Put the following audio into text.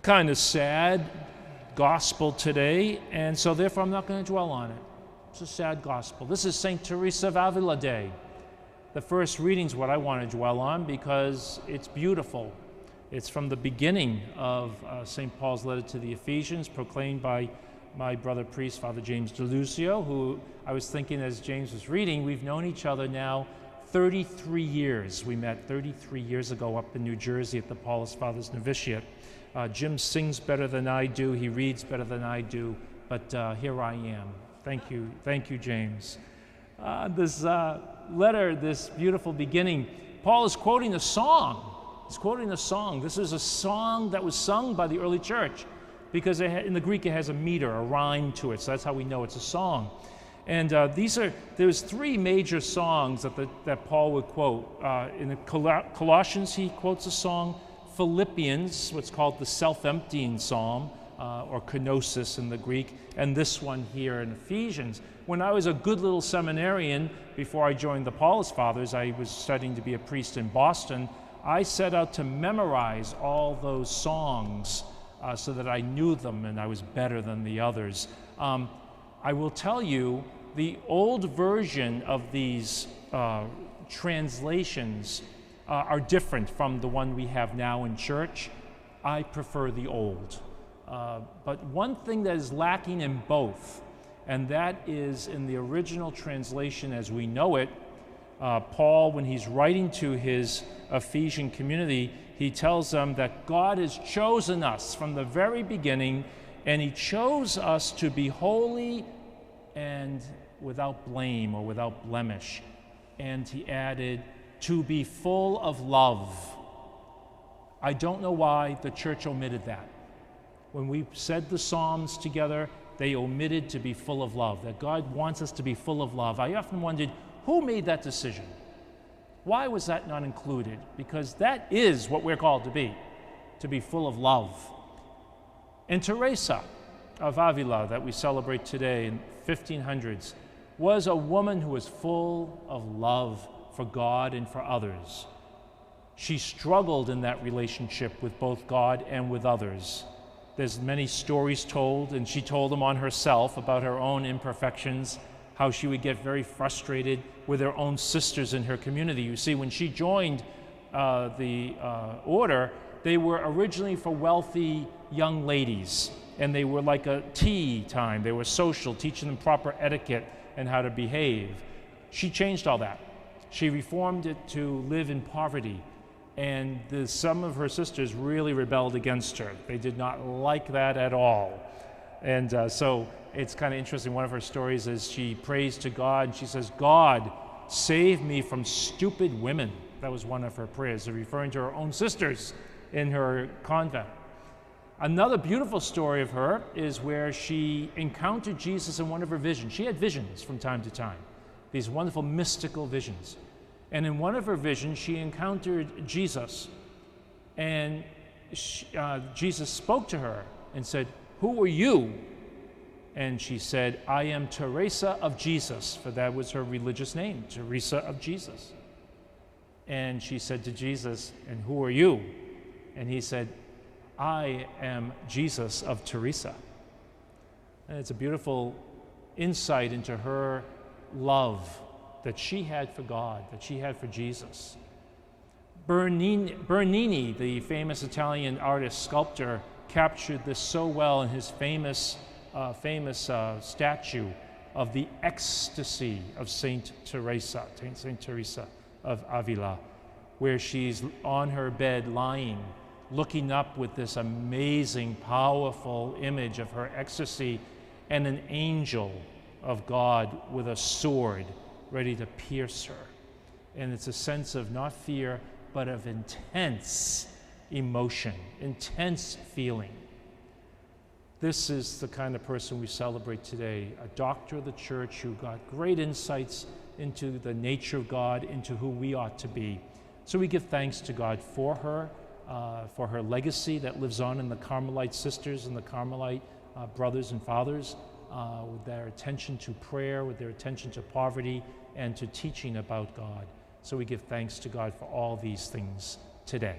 kind of sad gospel today, and so therefore I'm not going to dwell on it. It's a sad gospel. This is St. Teresa of Avila Day. The first reading is what I want to dwell on because it's beautiful. It's from the beginning of St. Paul's letter to the Ephesians, proclaimed by my brother priest, Father James DeLucio, who I was thinking as James was reading, we've known each other now 33 years. We met 33 years ago up in New Jersey at the Paulist Fathers Novitiate. Jim sings better than I do, he reads better than I do, but here I am. Thank you, James. This letter, this beautiful beginning, Paul is quoting a song. He's quoting a song. This is a song that was sung by the early church because in the Greek it has a meter, a rhyme to it, so that's how we know it's a song. And there's three major songs that Paul would quote. In the Colossians, he quotes a song. Philippians, what's called the self-emptying psalm, or kenosis in the Greek, and this one here in Ephesians. When I was a good little seminarian, before I joined the Paulist Fathers, I was studying to be a priest in Boston. I set out to memorize all those songs so that I knew them and I was better than the others. I will tell you, the old version of these translations are different from the one we have now in church. I prefer the old. But one thing that is lacking in both, and that is in the original translation as we know it, Paul, when he's writing to his Ephesian community, he tells them that God has chosen us from the very beginning, and he chose us to be holy and without blame or without blemish. And he added, to be full of love. I don't know why the church omitted that. When we said the Psalms together, they omitted to be full of love, that God wants us to be full of love. I often wondered, who made that decision? Why was that not included? Because that is what we're called to be full of love. And Teresa of Avila, that we celebrate today in 1500s, was a woman who was full of love for God and for others. She struggled in that relationship with both God and with others. There's many stories told, and she told them on herself about her own imperfections, how she would get very frustrated with her own sisters in her community. You see, when she joined the order, they were originally for wealthy young ladies, and they were like a tea time. They were social, teaching them proper etiquette and how to behave. She changed all that. She reformed it to live in poverty, and some of her sisters really rebelled against her. They did not like that at all. And so it's kind of interesting. One of her stories is she prays to God, and she says, God, save me from stupid women. That was one of her prayers, referring to her own sisters in her convent. Another beautiful story of her is where she encountered Jesus in one of her visions. She had visions from time to time, these wonderful mystical visions. And in one of her visions, she encountered Jesus. And Jesus spoke to her and said, who are you? And she said, I am Teresa of Jesus, for that was her religious name, Teresa of Jesus. And she said to Jesus, and who are you? And he said, I am Jesus of Teresa. And it's a beautiful insight into her love that she had for God, that she had for Jesus. Bernini, the famous Italian artist, sculptor, captured this so well in his famous statue of the ecstasy of Saint Teresa of Avila, where she's on her bed lying, looking up with this amazing, powerful image of her ecstasy and an angel of God with a sword ready to pierce her. And it's a sense of not fear, but of intense emotion, intense feeling. This is the kind of person we celebrate today, a doctor of the church who got great insights into the nature of God, into who we ought to be. So we give thanks to God for her legacy that lives on in the Carmelite sisters and the Carmelite brothers and fathers, with their attention to prayer, with their attention to poverty, and to teaching about God. So we give thanks to God for all these things today.